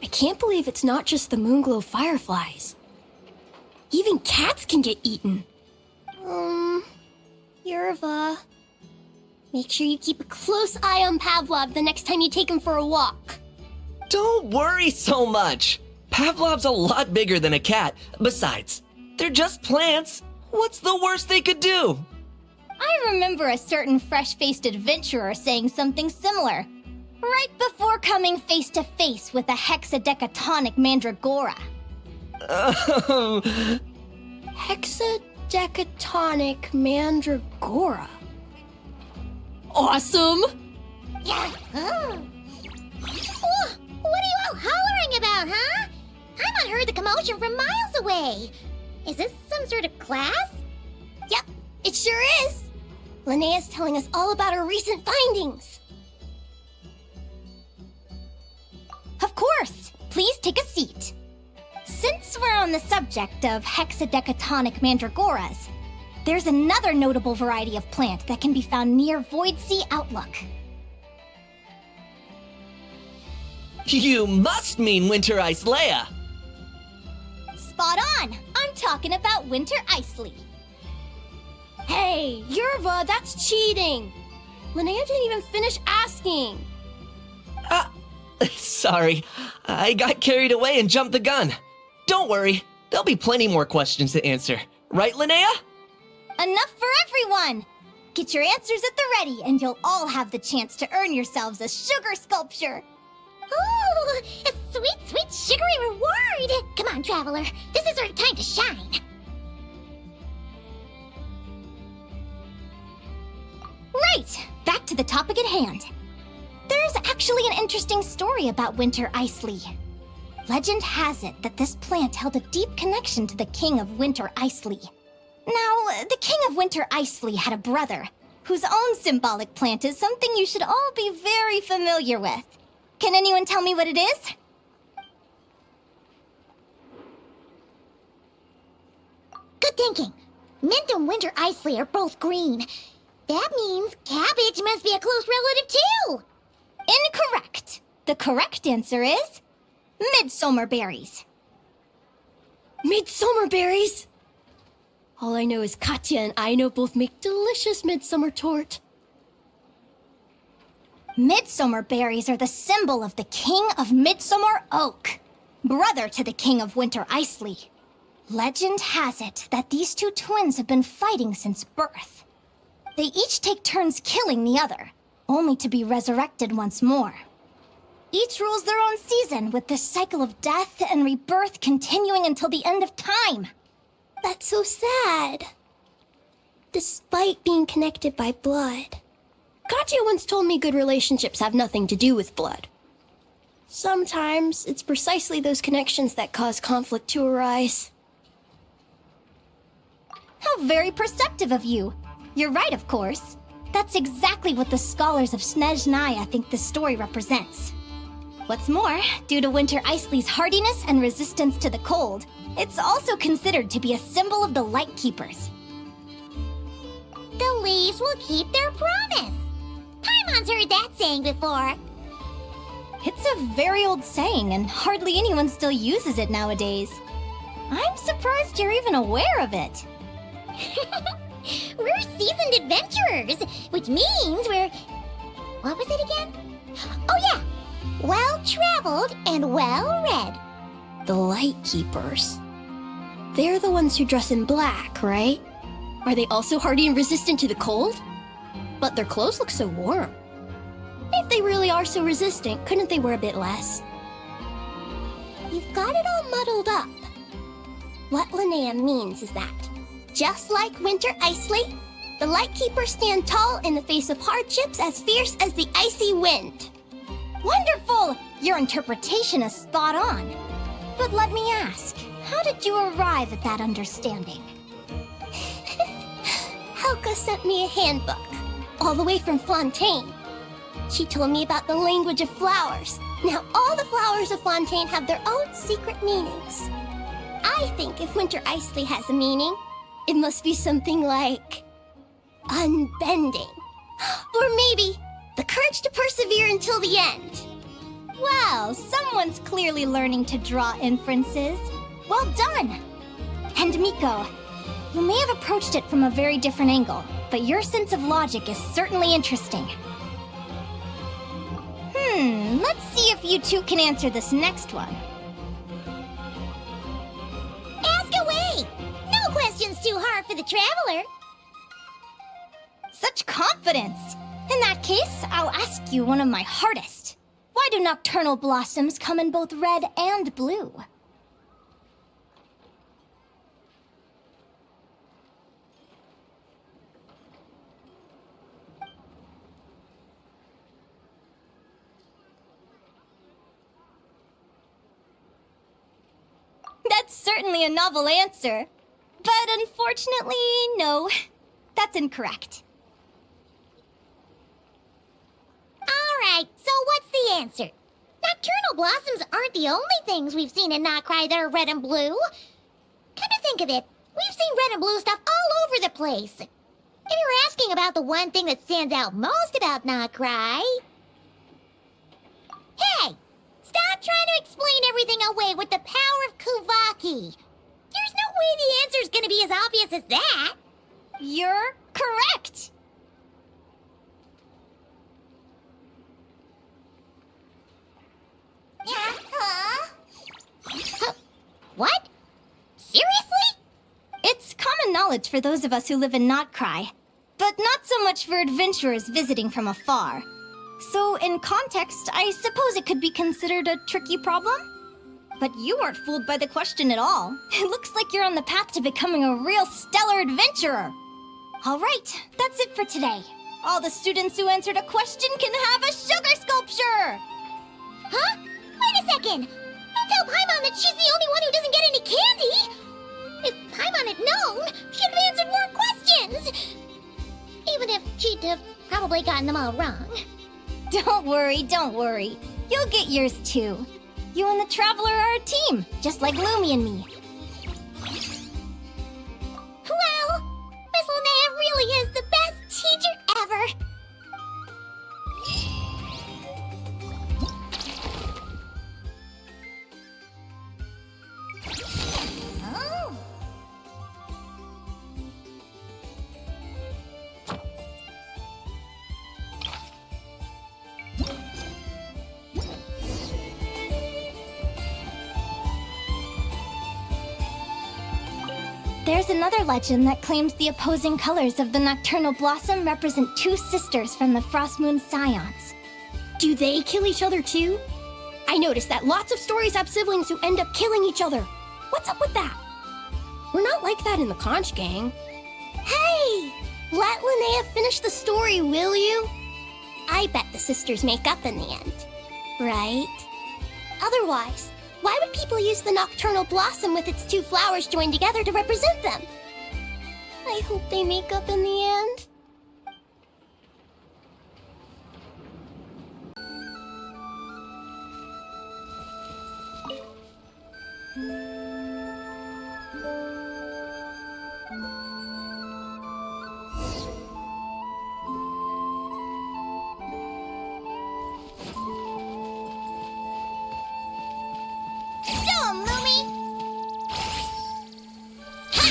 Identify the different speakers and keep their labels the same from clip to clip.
Speaker 1: I can't believe it's not just the Moonglow fireflies. Even cats can get eaten. Yerva. Make sure you keep a close eye on Pavlov the next time you take him for a walk.
Speaker 2: Don't worry so much. Pavlov's a lot bigger than a cat. Besides, they're just plants. What's the worst they could do?
Speaker 3: I remember a certain fresh-faced adventurer saying something similar, right before coming face-to-face with a hexadecatonic mandragora.
Speaker 1: Hexadecatonic mandragora. Awesome!
Speaker 4: Yeah. Oh. What are you all hollering about, huh? I not heard the commotion from miles away. Is this some sort of class?
Speaker 1: Yep, it sure is. Linnea's telling us all about her recent findings.
Speaker 3: Of course! Please take a seat. Since we're on the subject of hexadecatonic mandragoras, there's another notable variety of plant that can be found near Void Sea Outlook.
Speaker 2: You must mean Winter Icelea.
Speaker 3: Spot on! I'm talking about Winter Icelea.
Speaker 1: Hey, Yerva, that's cheating! Linnea didn't even finish asking.
Speaker 2: Sorry, I got carried away and jumped the gun. Don't worry, there'll be plenty more questions to answer. Right, Linnea?
Speaker 3: Enough for everyone! Get your answers at the ready, and you'll all have the chance to earn yourselves a sugar sculpture.
Speaker 4: Ooh, a sweet, sweet sugary reward! Come on, Traveler. This is our time to shine.
Speaker 3: Right! Back to the topic at hand. There's actually an interesting story about Winter Icelea. Legend has it that this plant held a deep connection to the King of Winter Icelea. Now, the King of Winter Icelea had a brother, whose own symbolic plant is something you should all be very familiar with. Can anyone tell me what it is?
Speaker 4: Good thinking. Mint and Winter Icelea are both green. That means cabbage must be a close relative too.
Speaker 3: Incorrect. The correct answer is midsummer berries.
Speaker 1: Midsummer berries? All I know is Katya and Aino both make delicious midsummer tort.
Speaker 3: Midsummer berries are the symbol of the King of Midsummer Oak, brother to the King of Winter Icelea. Legend has it that these two twins have been fighting since birth. They each take turns killing the other, only to be resurrected once more. Each rules their own season, with this cycle of death and rebirth continuing until the end of time.
Speaker 1: That's so sad. Despite being connected by blood. Katya once told me good relationships have nothing to do with blood. Sometimes it's precisely those connections that cause conflict to arise.
Speaker 3: How very perceptive of you. You're right, of course. That's exactly what the scholars of Snezhnaya think the story represents. What's more, due to Winter Icelea's hardiness and resistance to the cold, it's also considered to be a symbol of the Light Keepers.
Speaker 4: The leaves will keep their promise. Paimon's heard that saying before.
Speaker 3: It's a very old saying, and hardly anyone still uses it nowadays. I'm surprised you're even aware of it.
Speaker 4: We're seasoned adventurers, which means we're... What was it again? Oh yeah! Well-traveled and well-read.
Speaker 1: The Light Keepers. They're the ones who dress in black, right? Are they also hardy and resistant to the cold? But their clothes look so warm. If they really are so resistant, couldn't they wear a bit less? You've got it all muddled up. What Linnea means is that, just like Winter Icelea, the Light Keepers stand tall in the face of hardships as fierce as the icy wind.
Speaker 3: Wonderful! Your interpretation is spot on. But let me ask, how did you arrive at that understanding?
Speaker 1: Helga sent me a handbook, all the way from Fontaine. She told me about the language of flowers. Now all the flowers of Fontaine have their own secret meanings. I think if Winter Icelea has a meaning, it must be something like unbending. Or maybe the courage to persevere until the end.
Speaker 3: Well, someone's clearly learning to draw inferences. Well done! And Miko, you may have approached it from a very different angle, but your sense of logic is certainly interesting. Let's see if you two can answer this next one.
Speaker 4: Ask away! No question's too hard for the traveler.
Speaker 3: Such confidence! In that case, I'll ask you one of my hardest. Why do nocturnal blossoms come in both red and blue? That's certainly a novel answer. But unfortunately, no. That's incorrect.
Speaker 4: Alright, so what's the answer? Nocturnal blossoms aren't the only things we've seen in Noctry that are red and blue. Come to think of it, we've seen red and blue stuff all over the place. If you're asking about the one thing that stands out most about Noctry... Hey! Stop trying to explain everything away with the power of Kuvaki. There's no way the answer's gonna be as obvious as that.
Speaker 3: You're correct!
Speaker 4: What? Seriously?
Speaker 3: It's common knowledge for those of us who live in Notcry, but not so much for adventurers visiting from afar. So, in context, I suppose it could be considered a tricky problem? But you weren't fooled by the question at all. It looks like you're on the path to becoming a real stellar adventurer. All right, that's it for today. All the students who answered a question can have a sugar sculpture!
Speaker 4: Huh? Wait a second! Don't tell Paimon that she's the only one who doesn't get any candy! If Paimon had known, she'd have answered more questions! Even if she'd have probably gotten them all wrong.
Speaker 3: Don't worry, don't worry. You'll get yours too. You and the Traveler are a team, just like Lumi and me.
Speaker 4: Well, Miss Linnea really is the best teacher ever! Oh.
Speaker 3: There's another legend that claims the opposing colors of the nocturnal blossom represent two sisters from the Frost Moon Scions.
Speaker 1: Do they kill each other too? I noticed that lots of stories have siblings who end up killing each other. What's up with that? We're not like that in the Conch Gang. Hey! Let Linnea finish the story, will you? I bet the sisters make up in the end. Right? Otherwise, why would people use the nocturnal blossom with its two flowers joined together to represent them? I hope they make up in the end.
Speaker 4: Show 'em, Lumi! Ha!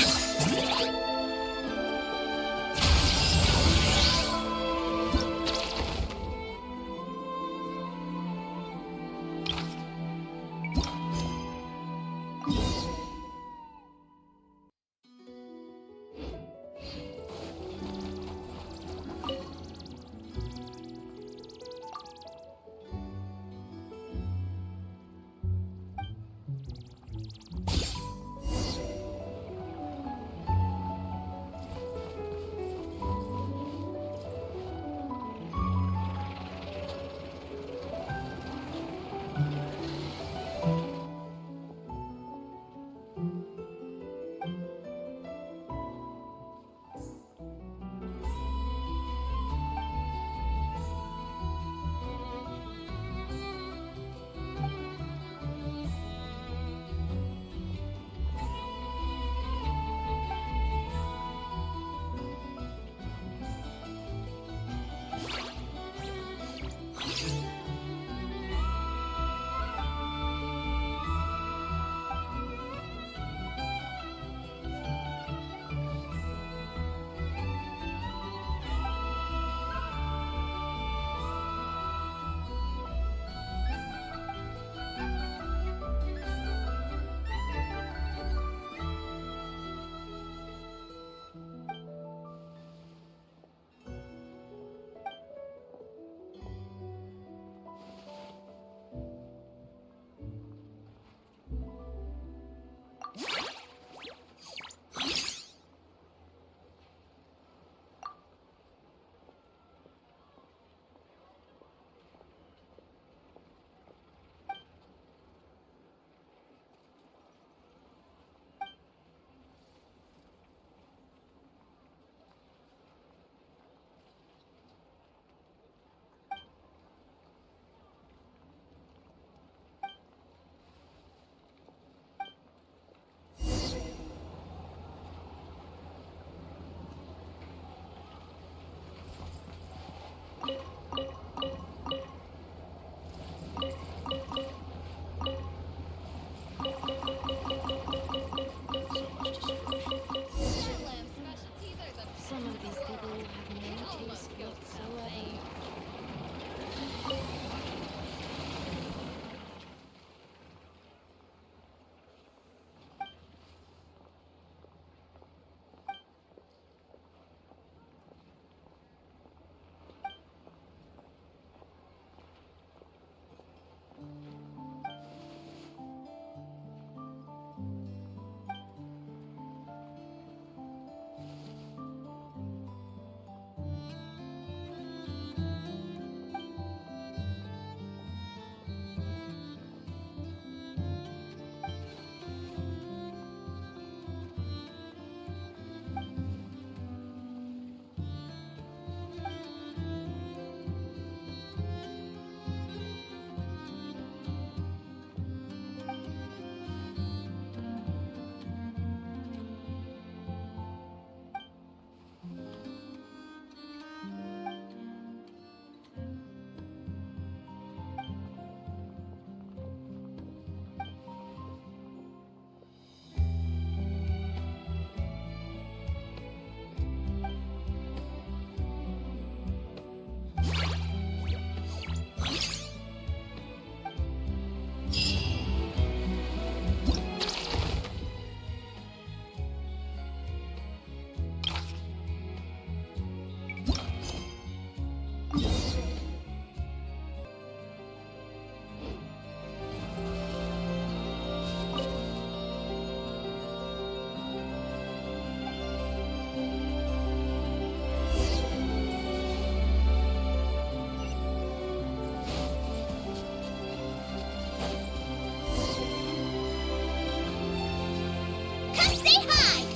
Speaker 4: Come say hi!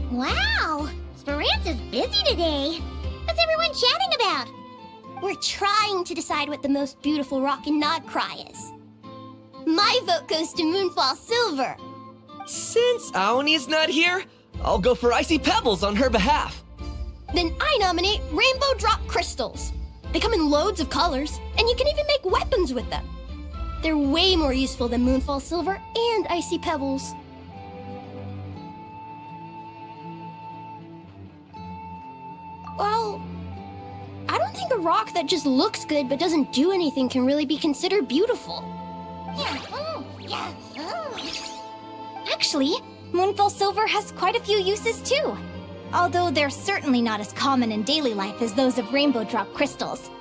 Speaker 4: Wow! Speranza's busy today. What's everyone chatting about?
Speaker 1: We're trying to decide what the most beautiful rock in Nocturnal is. My vote goes to Moonfall Silver.
Speaker 2: Since Aoni's not here, I'll go for icy pebbles on her behalf.
Speaker 1: Then I nominate Rainbowdrop crystals. They come in loads of colors, and you can even make weapons with them. They're way more useful than Moonfall Silver and Icy Pebbles. Well, I don't think a rock that just looks good but doesn't do anything can really be considered beautiful.
Speaker 3: Actually, Moonfall Silver has quite a few uses too. Although they're certainly not as common in daily life as those of Rainbowdrop crystals.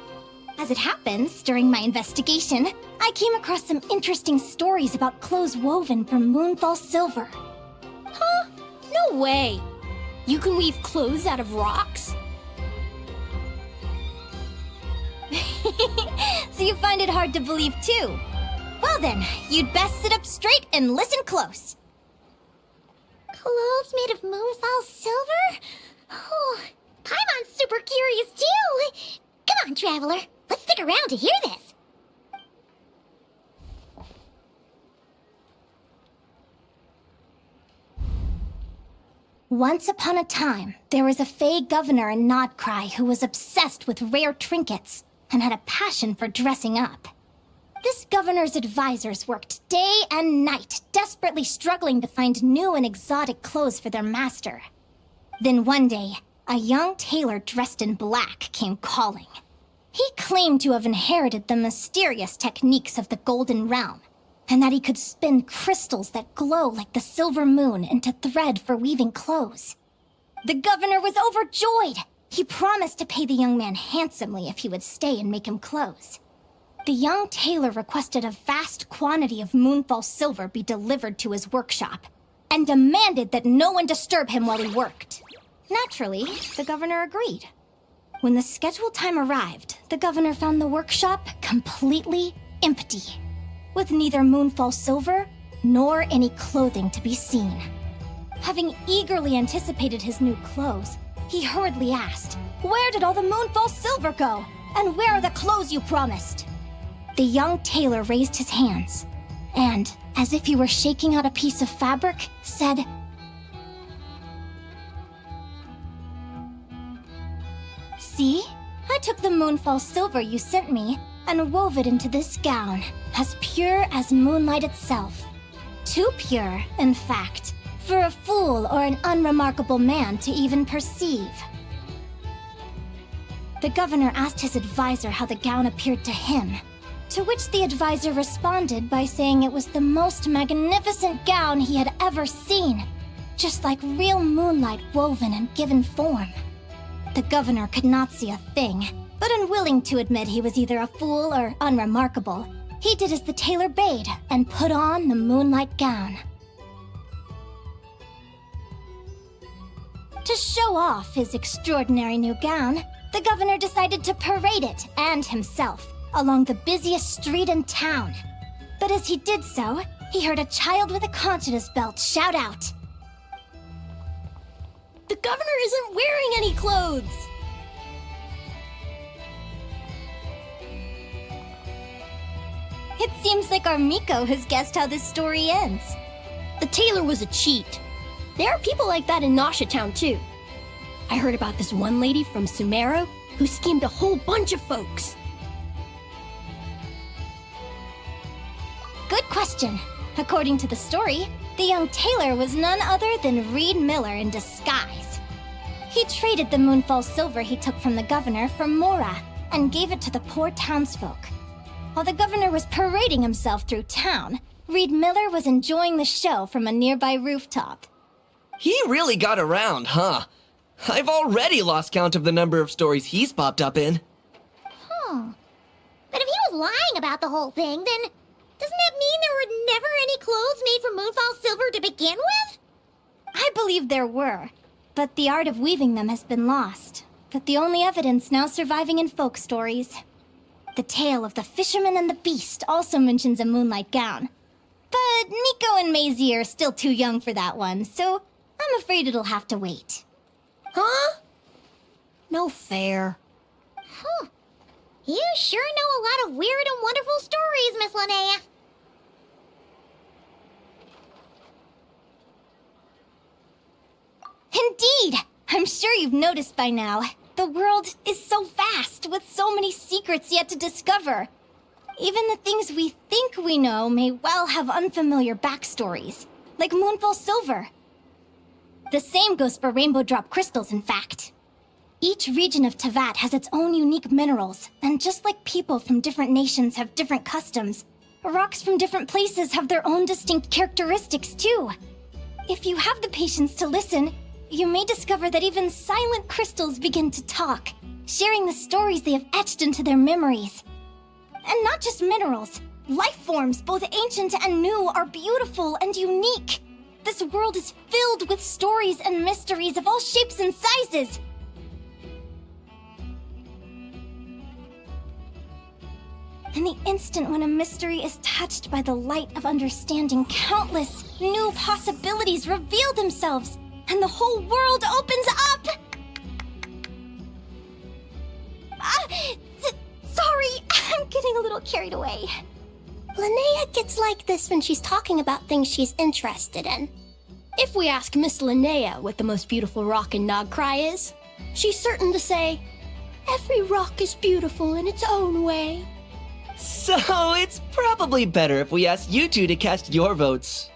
Speaker 3: As it happens, during my investigation, I came across some interesting stories about clothes woven from Moonfall Silver.
Speaker 1: Huh? No way. You can weave clothes out of rocks?
Speaker 3: So you find it hard to believe too? Well then, you'd best sit up straight and listen close.
Speaker 4: Clothes made of Moonfall silver? Oh, Paimon's super curious too. Come on, Traveler. Let's stick around to hear this.
Speaker 3: Once upon a time, there was a Fey governor in Nodcry who was obsessed with rare trinkets and had a passion for dressing up. This governor's advisors worked day and night, desperately struggling to find new and exotic clothes for their master. Then one day, a young tailor dressed in black came calling. He claimed to have inherited the mysterious techniques of the Golden Realm, and that he could spin crystals that glow like the silver moon into thread for weaving clothes. The governor was overjoyed. He promised to pay the young man handsomely if he would stay and make him clothes. The young tailor requested a vast quantity of Moonfall silver be delivered to his workshop, and demanded that no one disturb him while he worked. Naturally, the governor agreed. When the scheduled time arrived, the governor found the workshop completely empty, with neither Moonfall silver nor any clothing to be seen. Having eagerly anticipated his new clothes, he hurriedly asked, "Where did all the Moonfall silver go? And where are the clothes you promised?" The young tailor raised his hands, and, as if he were shaking out a piece of fabric, said, "See? I took the Moonfall silver you sent me and wove it into this gown, as pure as moonlight itself. Too pure, in fact, for a fool or an unremarkable man to even perceive." The governor asked his advisor how the gown appeared to him, to which the advisor responded by saying it was the most magnificent gown he had ever seen, just like real moonlight woven and given form. The governor could not see a thing, but unwilling to admit he was either a fool or unremarkable, he did as the tailor bade and put on the moonlight gown. To show off his extraordinary new gown, the governor decided to parade it and himself along the busiest street in town. But as he did so, he heard a child with a conscience belt shout out,
Speaker 1: The governor isn't wearing any clothes!
Speaker 3: "It seems like our Miko has guessed how this story ends."
Speaker 1: The tailor was a cheat. There are people like that in Nasha Town, too. I heard about this one lady from Sumeru who schemed a whole bunch of folks.
Speaker 3: Good question. According to the story, the young tailor was none other than Reed Miller in disguise. He traded the Moonfall silver he took from the governor for Mora and gave it to the poor townsfolk. While the governor was parading himself through town, Reed Miller was enjoying the show from a nearby rooftop.
Speaker 2: He really got around, huh? I've already lost count of the number of stories he's popped up in.
Speaker 4: But if he was lying about the whole thing, then doesn't that mean there were never any clothes made from Moonfall silver to begin with?
Speaker 3: I believe there were, but the art of weaving them has been lost. But the only evidence now surviving in folk stories. The tale of the fisherman and the beast also mentions a moonlight gown. But Nico and Maisie are still too young for that one, so I'm afraid it'll have to wait.
Speaker 1: Huh? No fair.
Speaker 4: You sure know a lot of weird and wonderful stories, Miss Linnea.
Speaker 3: Indeed! I'm sure you've noticed by now. The world is so vast, with so many secrets yet to discover. Even the things we think we know may well have unfamiliar backstories, like Moonfall silver. The same goes for Rainbowdrop crystals, in fact. Each region of Teyvat has its own unique minerals, and just like people from different nations have different customs, rocks from different places have their own distinct characteristics too. If you have the patience to listen, you may discover that even silent crystals begin to talk, sharing the stories they have etched into their memories. And not just minerals, life forms, both ancient and new, are beautiful and unique. This world is filled with stories and mysteries of all shapes and sizes. In the instant when a mystery is touched by the light of understanding, countless new possibilities reveal themselves, and the whole world opens up! Sorry, I'm getting a little carried away.
Speaker 1: Linnea gets like this when she's talking about things she's interested in. If we ask Miss Linnea what the most beautiful rock in Nogcry is, she's certain to say, "Every rock is beautiful in its own way."
Speaker 2: So it's probably better if we ask you two to cast your votes.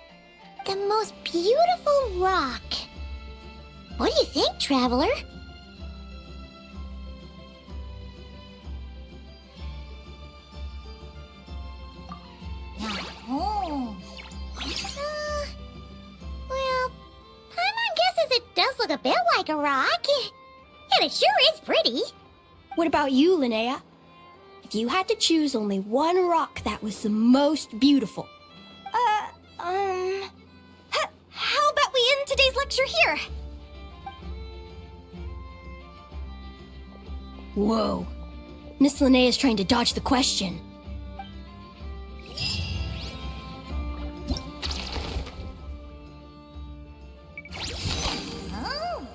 Speaker 4: The most beautiful rock. What do you think, Traveler? Oh. Well, Paimon guesses it does look a bit like a rock. And it sure is pretty.
Speaker 1: What about you, Linnea? If you had to choose only one rock that was the most beautiful.
Speaker 3: How about we end today's lecture here?
Speaker 1: Whoa. Miss Linnea's trying to dodge the question.
Speaker 4: Oh.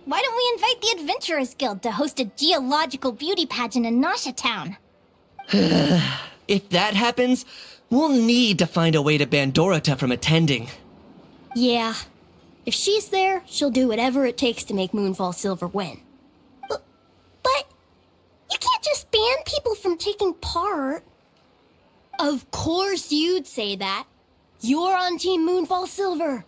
Speaker 3: Why don't we invite the Adventurers Guild to host a geological beauty pageant in Nasha Town?
Speaker 2: If that happens, we'll need to find a way to ban Dorota from attending.
Speaker 1: Yeah. If she's there, she'll do whatever it takes to make Moonfall Silver win. But you can't just ban people from taking part. Of course you'd say that. You're on Team Moonfall Silver.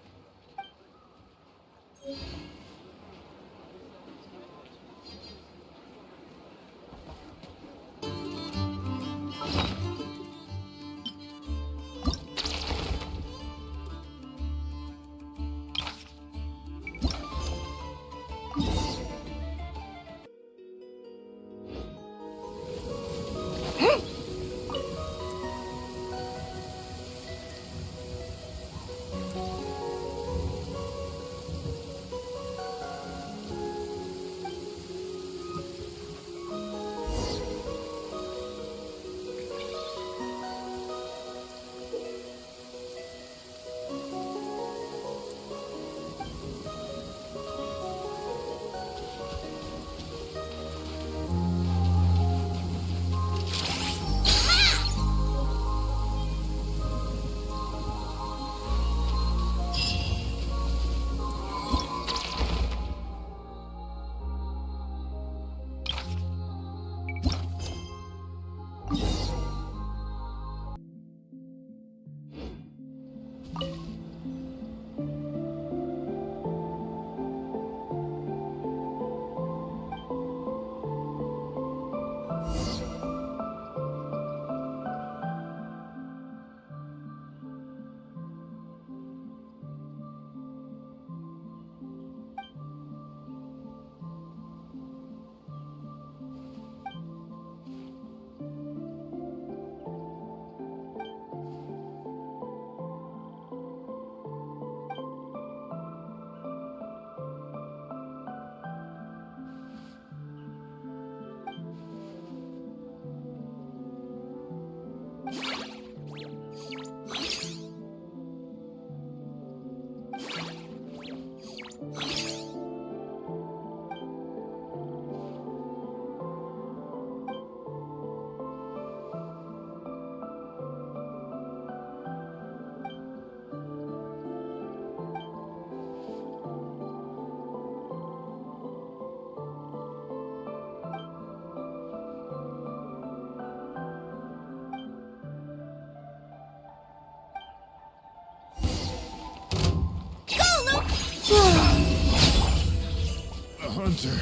Speaker 5: The hunter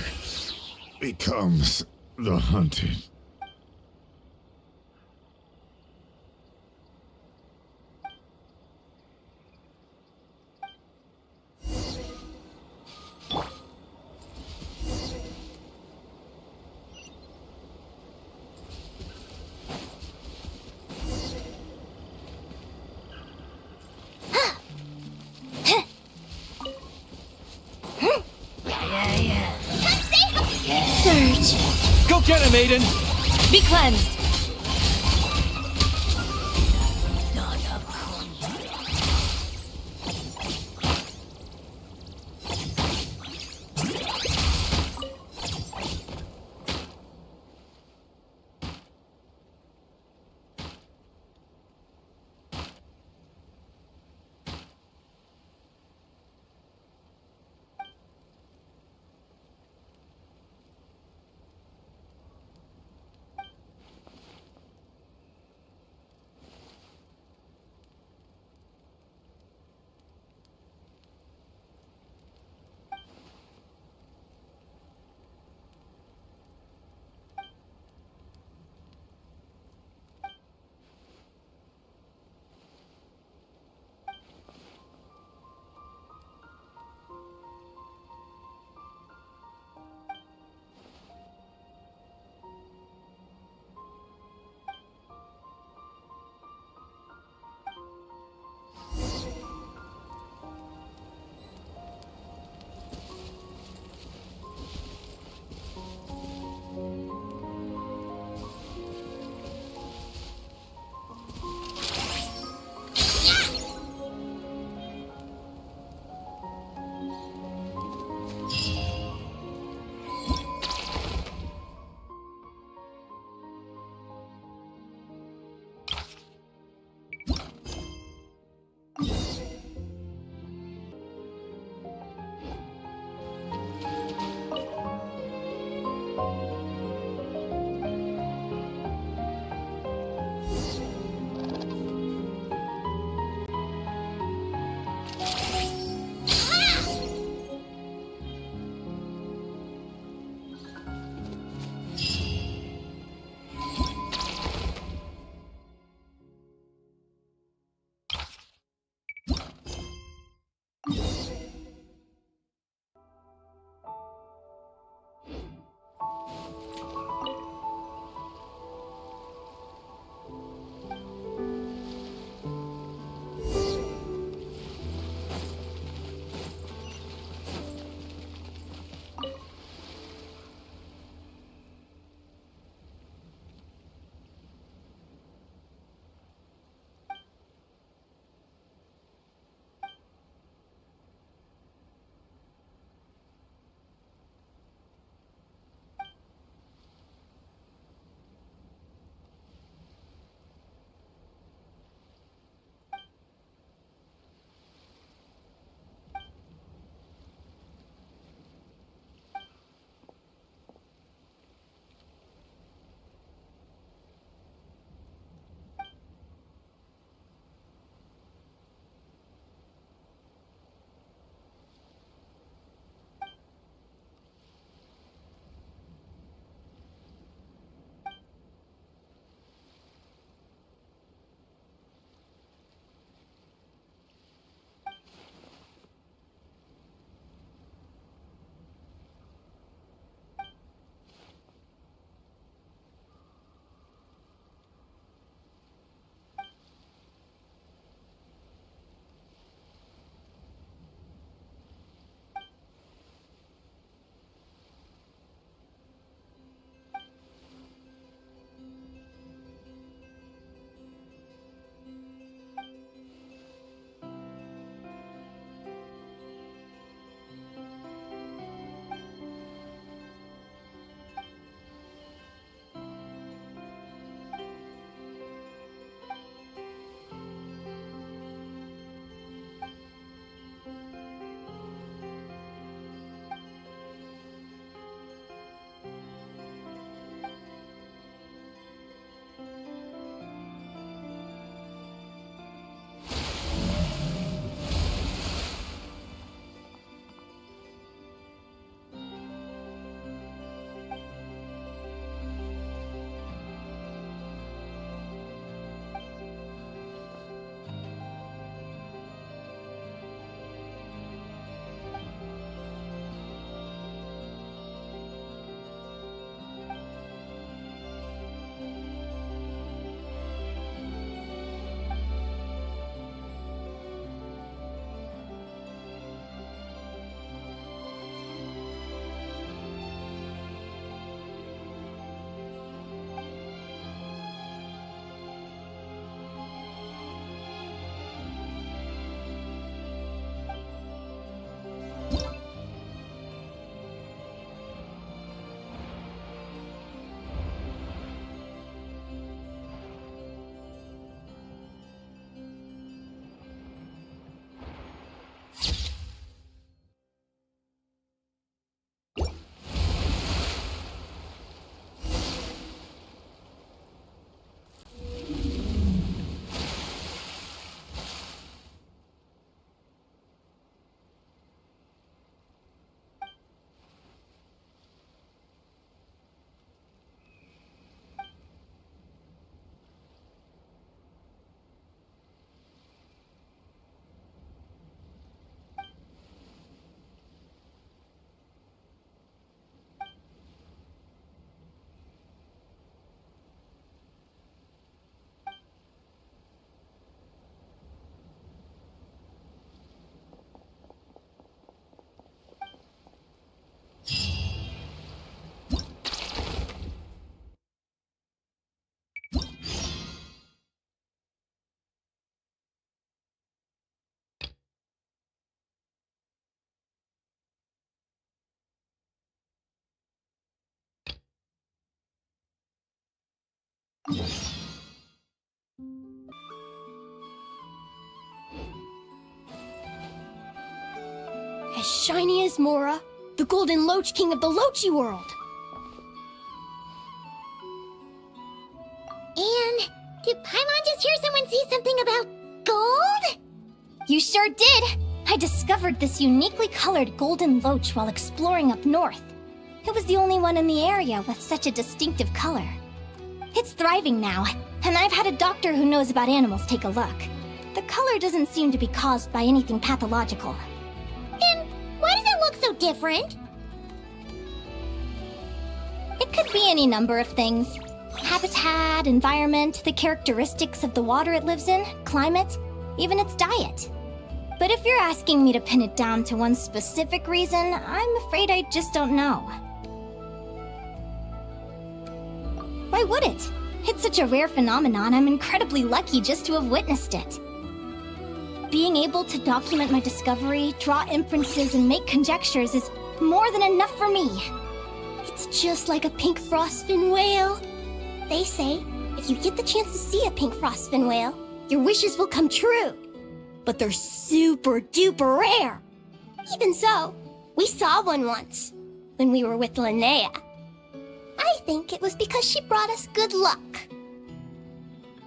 Speaker 5: becomes the hunted.
Speaker 1: Surge.
Speaker 6: Go get him, Aiden!
Speaker 1: Be cleansed. As shiny as Mora, the golden Loach king of the Loachi world.
Speaker 4: And did Paimon just hear someone say something about gold?
Speaker 3: You sure did! I discovered this uniquely colored golden loach while exploring up north. It was the only one in the area with such a distinctive color. It's thriving now, and I've had a doctor who knows about animals take a look. The color doesn't seem to be caused by anything pathological.
Speaker 4: Then why does it look so different?
Speaker 3: It could be any number of things. Habitat, environment, the characteristics of the water it lives in, climate, even its diet. But if you're asking me to pin it down to one specific reason, I'm afraid I just don't know. Why would it? It's such a rare phenomenon, I'm incredibly lucky just to have witnessed it. Being able to document my discovery, draw inferences, and make conjectures is more than enough for me.
Speaker 1: It's just like a pink frostfin whale. They say, if you get the chance to see a pink frostfin whale, your wishes will come true. But they're super duper rare. Even so, we saw one once, when we were with Linnea. I think it was because she brought us good luck.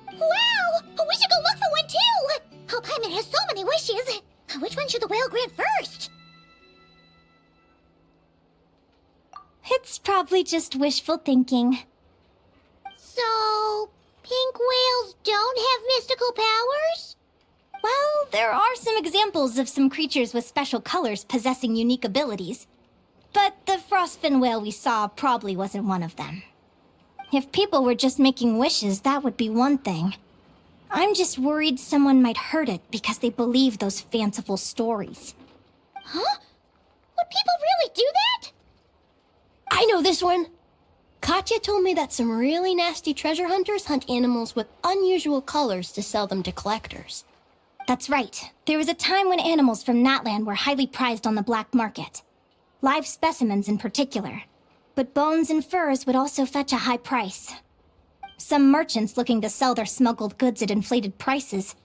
Speaker 4: Wow! We should go look for one too! Oh, Paimon has so many wishes. Which one should the whale grant first?
Speaker 3: It's probably just wishful thinking.
Speaker 4: So, pink whales don't have mystical powers?
Speaker 3: Well, there are some examples of some creatures with special colors possessing unique abilities. But the frostfin whale we saw probably wasn't one of them. If people were just making wishes, that would be one thing. I'm just worried someone might hurt it because they believe those fanciful stories.
Speaker 4: Huh? Would people really do that?
Speaker 1: I know this one. Katya told me that some really nasty treasure hunters hunt animals with unusual colors to sell them to collectors.
Speaker 3: That's right. There was a time when animals from Natland were highly prized on the black market. Live specimens in particular. But bones and furs would also fetch a high price. Some merchants looking to sell their smuggled goods at inflated prices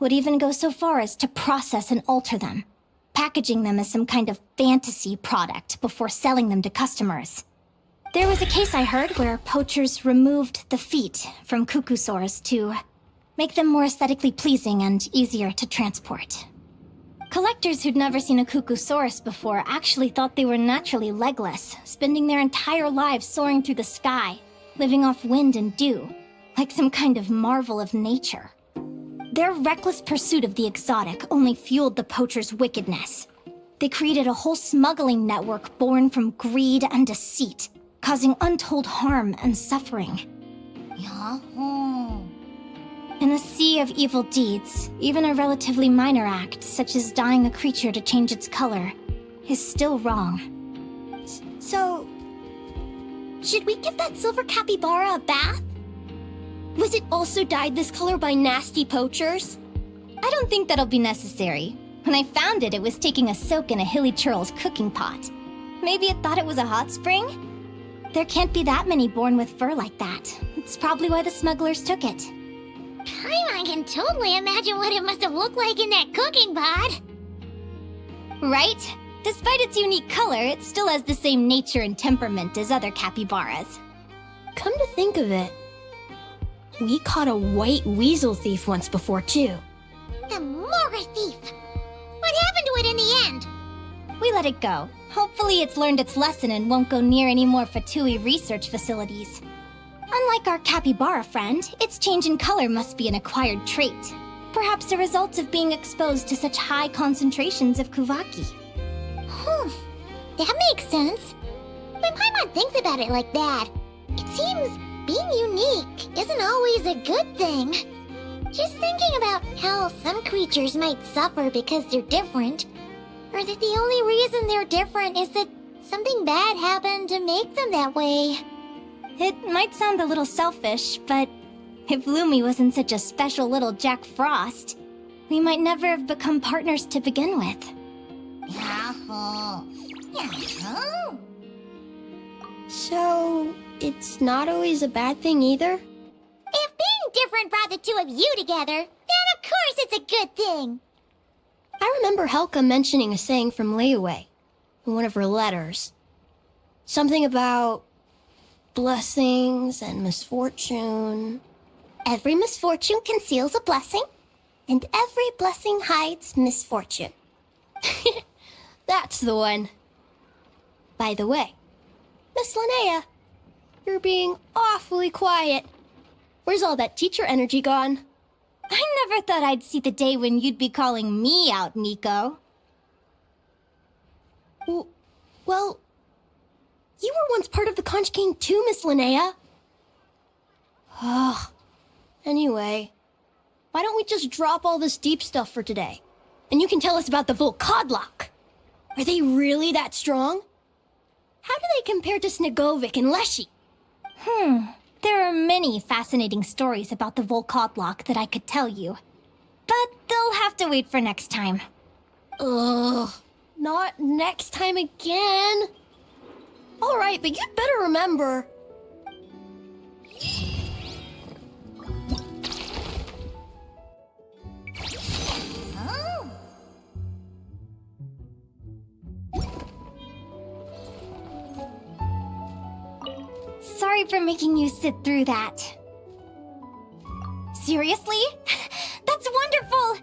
Speaker 3: would even go so far as to process and alter them, packaging them as some kind of fantasy product before selling them to customers. There was a case I heard where poachers removed the feet from cuckoosaurs to make them more aesthetically pleasing and easier to transport. Collectors who'd never seen a cuckoosaurus before actually thought they were naturally legless, spending their entire lives soaring through the sky, living off wind and dew, like some kind of marvel of nature. Their reckless pursuit of the exotic only fueled the poachers' wickedness. They created a whole smuggling network born from greed and deceit, causing untold harm and suffering.
Speaker 4: Yahoo!
Speaker 3: In a sea of evil deeds, even a relatively minor act, such as dyeing a creature to change its color, is still wrong.
Speaker 1: So, should we give that silver capybara a bath? Was it also dyed this color by nasty poachers?
Speaker 3: I don't think that'll be necessary. When I found it, it was taking a soak in a hilly churl's cooking pot. Maybe it thought it was a hot spring? There can't be that many born with fur like that. It's probably why the smugglers took it.
Speaker 4: I can totally imagine what it must have looked like in that cooking pot.
Speaker 3: Right? Despite its unique color, it still has the same nature and temperament as other capybaras.
Speaker 1: Come to think of it, we caught a white weasel thief once before, too.
Speaker 4: The Mora thief! What happened to it in the end?
Speaker 3: We let it go. Hopefully it's learned its lesson and won't go near any more Fatui research facilities. Unlike our capybara friend, its change in color must be an acquired trait. Perhaps a result of being exposed to such high concentrations of Kuvaki.
Speaker 4: That makes sense. When Paimon thinks about it like that, it seems being unique isn't always a good thing. Just thinking about how some creatures might suffer because they're different, or that the only reason they're different is that something bad happened to make them that way.
Speaker 3: It might sound a little selfish, but if Lumi wasn't such a special little Jack Frost, we might never have become partners to begin with.
Speaker 4: Yahoo! Yahoo!
Speaker 1: So, it's not always a bad thing either?
Speaker 4: different brought the two of you together, then of course it's a good thing.
Speaker 1: I remember Helka mentioning a saying from Layaway in one of her letters. Something about blessings and misfortune.
Speaker 3: Every misfortune conceals a blessing, and every blessing hides misfortune.
Speaker 1: That's the one. By the way, Miss Linnea, you're being awfully quiet. Where's all that teacher energy gone?
Speaker 3: I never thought I'd see the day when you'd be calling me out, Nico.
Speaker 1: Well, you were once part of the Conch Gang too, Miss Linnea. Ugh. Anyway, why don't we just drop all this deep stuff for today? And you can tell us about the Volkodlok. Are they really that strong? How do they compare to Snegovic and Leshy?
Speaker 3: There are many fascinating stories about the Volkodlok that I could tell you. But they'll have to wait for next time.
Speaker 1: Ugh, not next time again. All right, but you'd better remember.
Speaker 3: Sorry for making you sit through that. Seriously? That's wonderful!